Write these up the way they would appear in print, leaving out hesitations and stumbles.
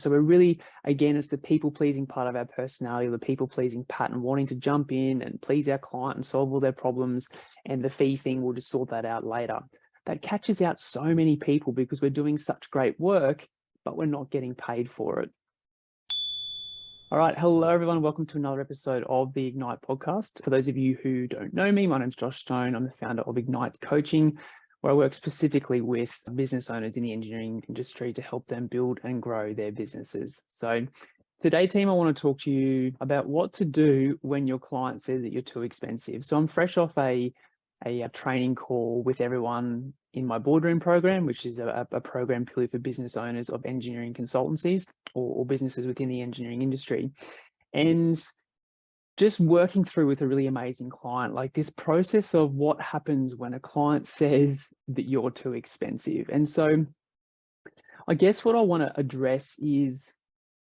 So we're really, again, it's the people-pleasing part of our personality, the people-pleasing pattern, wanting to jump in and please our client and solve all their problems, and the fee thing, we'll just sort that out later. That catches out so many people because we're doing such great work, but we're not getting paid for it. All right, hello everyone. Welcome to another episode of the Ignite podcast. For those of you who don't know me, my name's Josh Stone. I'm the founder of Ignite Coaching, where I work specifically with business owners in the engineering industry to help them build and grow their businesses. So today, team, I want to talk to you about what to do when your client says that you're too expensive. So I'm fresh off a training call with everyone in my boardroom program, which is a program purely for business owners of engineering consultancies or businesses within the engineering industry. And just working through with a really amazing client, like this process of what happens when a client says that you're too expensive. And so I guess what I want to address is,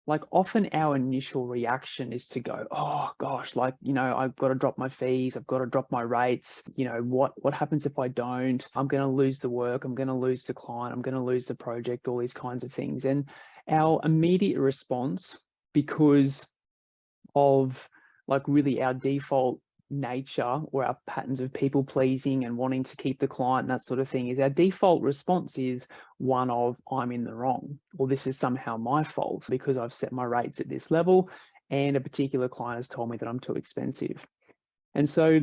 like, often our initial reaction is to go, oh gosh, like, I've got to drop my fees, I've got to drop my rates. What happens if I don't? I'm going to lose the work, I'm going to lose the client, I'm going to lose the project, all these kinds of things. And our immediate response, because of like really our default nature or our patterns of people pleasing and wanting to keep the client and that sort of thing, is our default response is one of, I'm in the wrong, or this is somehow my fault because I've set my rates at this level and a particular client has told me that I'm too expensive. And so,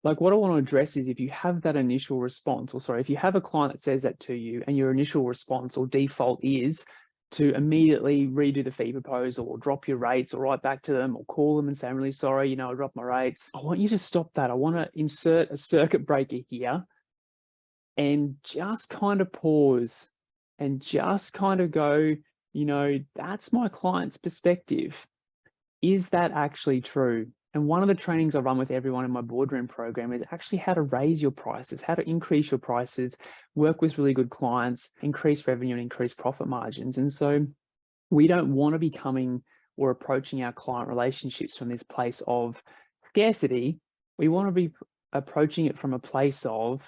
like, what I want to address is, if you have that initial response, or sorry, if you have a client that says that to you and your initial response or default is to immediately redo the fee proposal or drop your rates or write back to them or call them and say, I'm really sorry, I dropped my rates. I want you to stop that. I want to insert a circuit breaker here and just kind of pause and just kind of go, that's my client's perspective. Is that actually true? And one of the trainings I run with everyone in my boardroom program is actually how to raise your prices, how to increase your prices, work with really good clients, increase revenue and increase profit margins. And so we don't want to be coming or approaching our client relationships from this place of scarcity. We want to be approaching it from a place of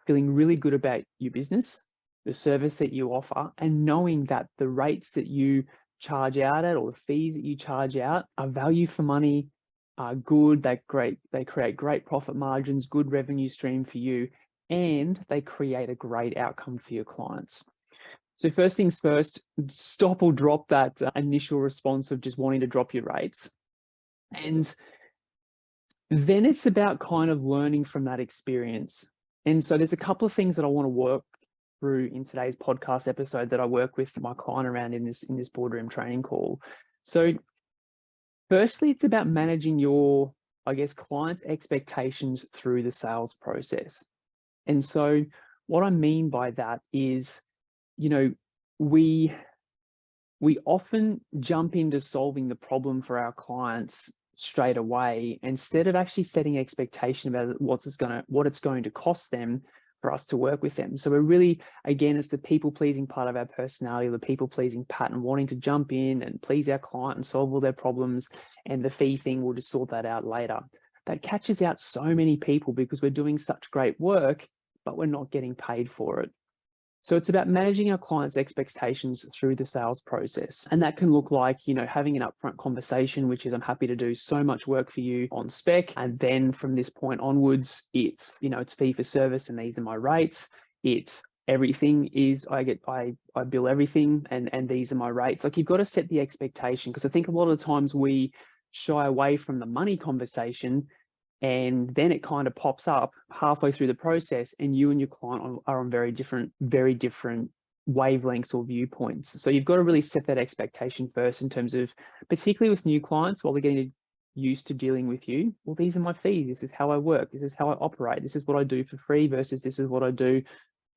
feeling really good about your business, the service that you offer, and knowing that the rates that you charge out at, or the fees that you charge out, are value for money, are good, they create great profit margins, good revenue stream for you, and they create a great outcome for your clients. So first things first, stop or drop that initial response of just wanting to drop your rates. And then it's about kind of learning from that experience. And so there's a couple of things that I want to work through in today's podcast episode that I work with my client around in this boardroom training call. So firstly, it's about managing your, clients' expectations through the sales process. And so what I mean by that is, we often jump into solving the problem for our clients straight away, instead of actually setting expectation about what it's going to cost them for us to work with them. So we're really, again, it's the people-pleasing part of our personality, the people-pleasing pattern, wanting to jump in and please our client and solve all their problems, and the fee thing, we'll just sort that out later. That catches out so many people because we're doing such great work, but we're not getting paid for it. So it's about managing our clients' expectations through the sales process. And that can look like, having an upfront conversation, which is, I'm happy to do so much work for you on spec. And then from this point onwards, it's, it's fee for service and these are my rates. It's everything is, I bill everything and these are my rates. Like, you've got to set the expectation, because I think a lot of the times we shy away from the money conversation, and then it kind of pops up halfway through the process and you and your client are on very different wavelengths or viewpoints. So you've got to really set that expectation first, in terms of, particularly with new clients, while they're getting used to dealing with you. Well, these are my fees. This is how I work. This is how I operate. This is what I do for free versus this is what I do.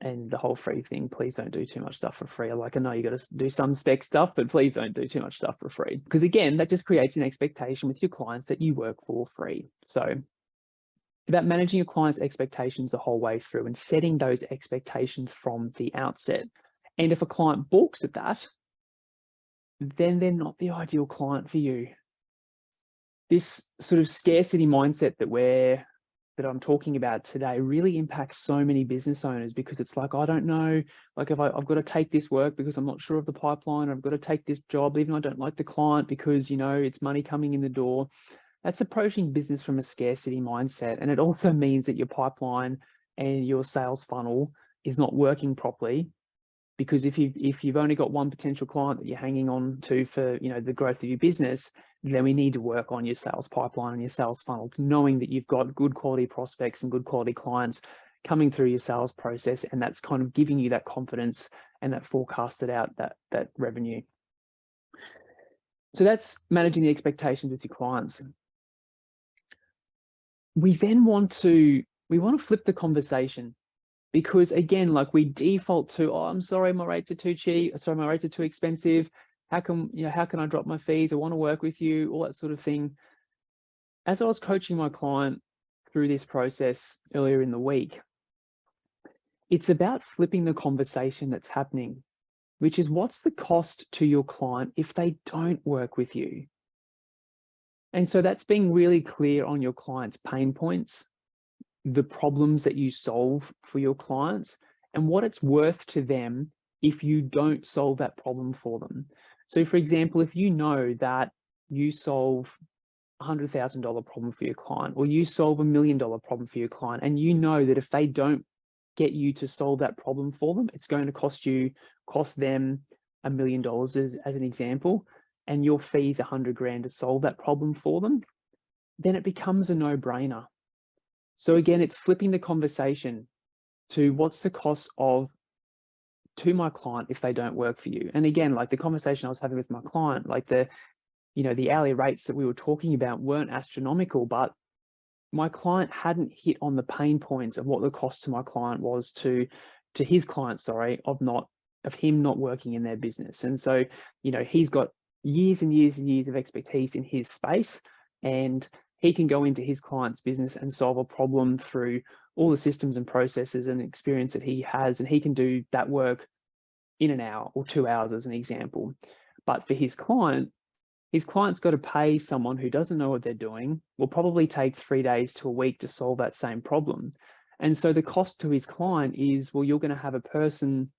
And the whole free thing, please don't do too much stuff for free. I know you got to do some spec stuff, but please don't do too much stuff for free. Because again, that just creates an expectation with your clients that you work for free. So it's about managing your clients' expectations the whole way through and setting those expectations from the outset. And if a client balks at that, then they're not the ideal client for you. This sort of scarcity mindset that that I'm talking about today really impacts so many business owners, because it's like, I don't know, like if I've got to take this work because I'm not sure of the pipeline, or I've got to take this job even though I don't like the client because, you know, it's money coming in the door. That's approaching business from a scarcity mindset. And it also means that your pipeline and your sales funnel is not working properly, because if you've only got one potential client that you're hanging on to for, you know, the growth of your business, then we need to work on your sales pipeline and your sales funnel, knowing that you've got good quality prospects and good quality clients coming through your sales process, and that's kind of giving you that confidence and that forecasted out that revenue. So that's managing the expectations with your clients. We then want to flip the conversation, because again, like we default to, oh, I'm sorry, my rates are too cheap. Sorry, my rates are too expensive. How can I drop my fees? I want to work with you, all that sort of thing. As I was coaching my client through this process earlier in the week, it's about flipping the conversation that's happening, which is, what's the cost to your client if they don't work with you? And so that's being really clear on your client's pain points, the problems that you solve for your clients, and what it's worth to them if you don't solve that problem for them. So for example, if you know that you solve $100,000 problem for your client, or you solve $1 million problem for your client, and you know that if they don't get you to solve that problem for them, it's going to cost them $1 million as an example, and your fee's $100,000 to solve that problem for them, then it becomes a no-brainer. So again, it's flipping the conversation to, what's the cost to my client if they don't work for you? And again, like the conversation I was having with my client, like the hourly rates that we were talking about weren't astronomical, but my client hadn't hit on the pain points of what the cost to my client was to his client, of him not working in their business. And so, you know, he's got years and years and years of expertise in his space, and he can go into his client's business and solve a problem through all the systems and processes and experience that he has, and he can do that work in an hour or 2 hours as an example. But for his client's got to pay someone who doesn't know what they're doing, will probably take 3 days to a week to solve that same problem. And so the cost to his client is, well, you're going to have a person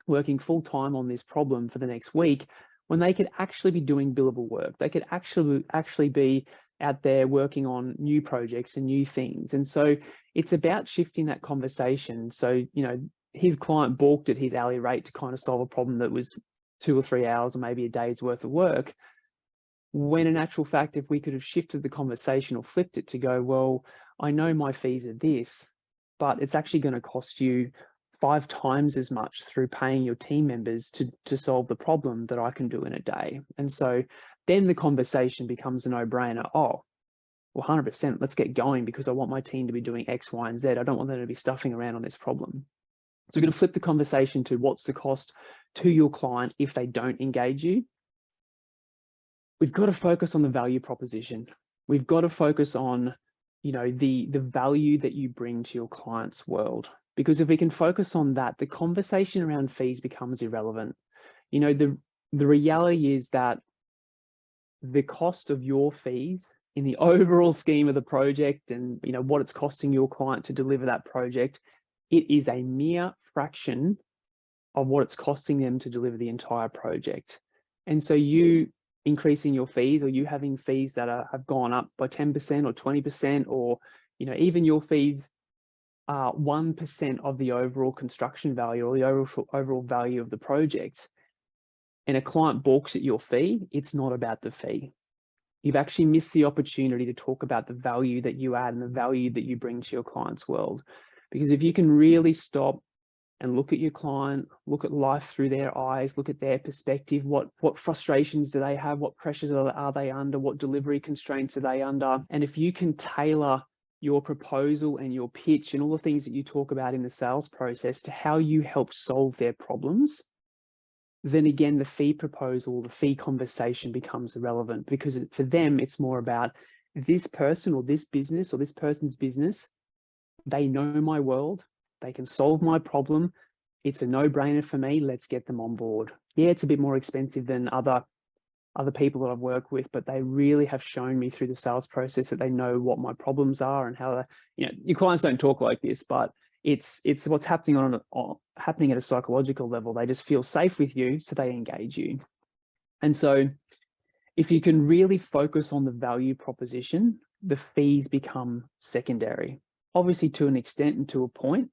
working full time on this problem for the next week, when they could actually be doing billable work. They could actually be out there working on new projects and new things. And so it's about shifting that conversation. So, you know, his client balked at his hourly rate to kind of solve a problem that was 2 or 3 hours or maybe a day's worth of work, when in actual fact, if we could have shifted the conversation or flipped it to go, well, I know my fees are this, but it's actually going to cost you 5 times as much through paying your team members to solve the problem that I can do in a day. And so then the conversation becomes a no-brainer. Oh, well, 100%, let's get going, because I want my team to be doing X, Y, and Z. I don't want them to be stuffing around on this problem. So we're going to flip the conversation to, what's the cost to your client if they don't engage you? We've got to focus on the value proposition. We've got to focus on, you know, the value that you bring to your client's world. Because if we can focus on that, the conversation around fees becomes irrelevant. You know, the reality is that the cost of your fees in the overall scheme of the project, and, you know, what it's costing your client to deliver that project, it is a mere fraction of what it's costing them to deliver the entire project. And so you increasing your fees, or you having fees that have gone up by 10% or 20%, or, you know, even your fees are 1% of the overall construction value, or the overall value of the project, and a client balks at your fee, it's not about the fee. You've actually missed the opportunity to talk about the value that you add and the value that you bring to your client's world. Because if you can really stop and look at your client, look at life through their eyes, look at their perspective, what frustrations do they have, what pressures are they under, what delivery constraints are they under, and if you can tailor your proposal and your pitch and all the things that you talk about in the sales process to how you help solve their problems, then again, the fee proposal, the fee conversation becomes irrelevant, because for them, it's more about this person or this business or this person's business. They know my world. They can solve my problem. It's a no-brainer for me. Let's get them on board. Yeah, it's a bit more expensive than other other people that I've worked with, but they really have shown me through the sales process that they know what my problems are and how, your clients don't talk like this, but it's what's happening happening at a psychological level. They just feel safe with you, so they engage you. And so if you can really focus on the value proposition, the fees become secondary, obviously to an extent and to a point.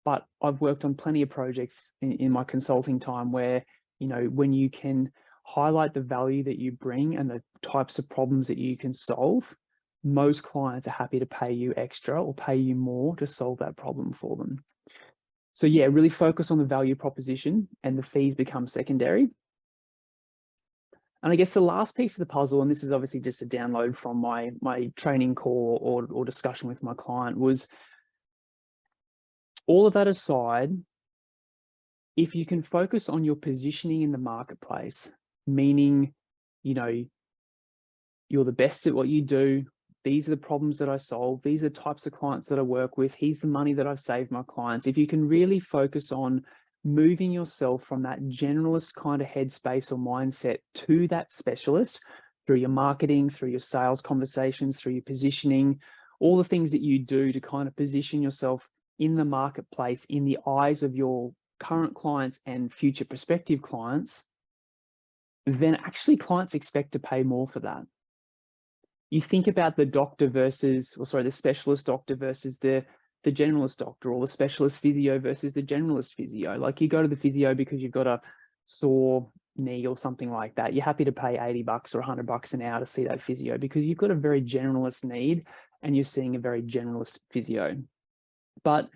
But I've worked on plenty of projects in my consulting time where, when you can highlight the value that you bring and the types of problems that you can solve, most clients are happy to pay you extra or pay you more to solve that problem for them. So yeah, really focus on the value proposition and the fees become secondary. And I guess the last piece of the puzzle, and this is obviously just a download from my training call or discussion with my client, was all of that aside, if you can focus on your positioning in the marketplace, meaning, you're the best at what you do, these are the problems that I solve, these are the types of clients that I work with, here's the money that I've saved my clients. If you can really focus on moving yourself from that generalist kind of headspace or mindset to that specialist through your marketing, through your sales conversations, through your positioning, all the things that you do to kind of position yourself in the marketplace, in the eyes of your current clients and future prospective clients, then actually clients expect to pay more for that. You think about the the specialist doctor versus the generalist doctor, or the specialist physio versus the generalist physio. Like, you go to the physio because you've got a sore knee or something like that. You're happy to pay $80 or $100 an hour to see that physio because you've got a very generalist need and you're seeing a very generalist physio. But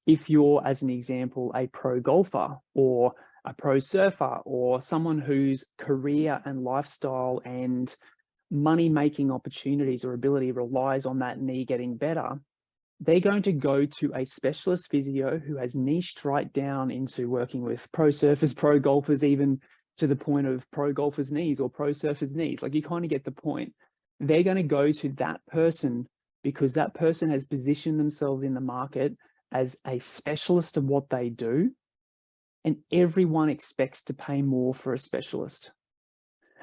if you're, as an example, a pro golfer or a pro surfer or someone whose career and lifestyle and money-making opportunities or ability relies on that knee getting better, they're going to go to a specialist physio who has niched right down into working with pro surfers, pro golfers, even to the point of pro golfers' knees or pro surfers' knees. Like, you kind of get the point. They're going to go to that person because that person has positioned themselves in the market as a specialist of what they do, and everyone expects to pay more for a specialist.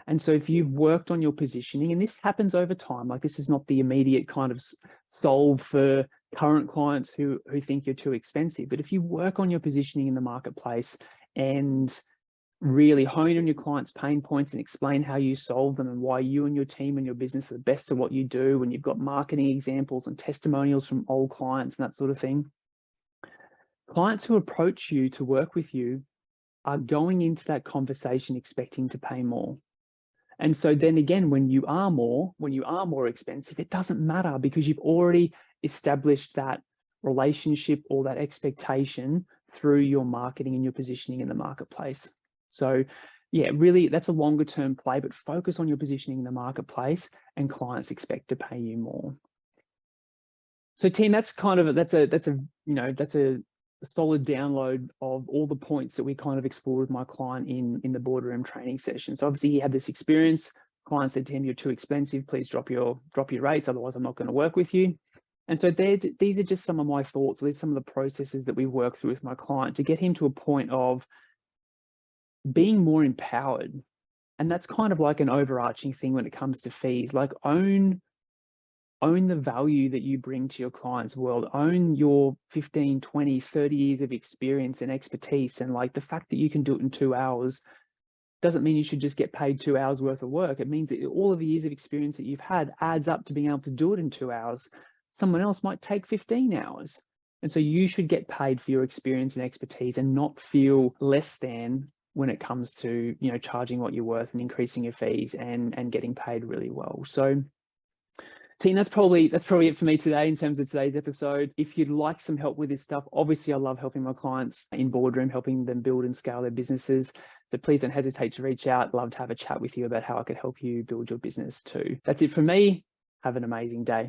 And so if you've worked on your positioning, and this happens over time, like, this is not the immediate kind of solve for current clients who think you're too expensive, but if you work on your positioning in the marketplace and really hone on your clients' pain points and explain how you solve them and why you and your team and your business are the best at what you do, and you've got marketing examples and testimonials from old clients and that sort of thing, clients who approach you to work with you are going into that conversation expecting to pay more. And so then again, when you are more expensive, it doesn't matter because you've already established that relationship or that expectation through your marketing and your positioning in the marketplace. So yeah, really, that's a longer term play, but focus on your positioning in the marketplace and clients expect to pay you more. So team, that's a solid download of all the points that we kind of explored with my client in the boardroom training session. So obviously he had this experience. Client said to him, "You're too expensive. Please drop your rates. Otherwise, I'm not going to work with you." And so these are just some of my thoughts. These are some of the processes that we work through with my client to get him to a point of being more empowered. And that's kind of like an overarching thing when it comes to fees. Like, own the value that you bring to your client's world, own your 15, 20, 30 years of experience and expertise. And like, the fact that you can do it in 2 hours doesn't mean you should just get paid 2 hours worth of work. It means that all of the years of experience that you've had adds up to being able to do it in 2 hours. Someone else might take 15 hours. And so you should get paid for your experience and expertise and not feel less than when it comes to, charging what you're worth and increasing your fees and getting paid really well. So team, that's probably it for me today in terms of today's episode. If you'd like some help with this stuff, obviously I love helping my clients in boardroom, helping them build and scale their businesses. So please don't hesitate to reach out. Love to have a chat with you about how I could help you build your business too. That's it from me. Have an amazing day.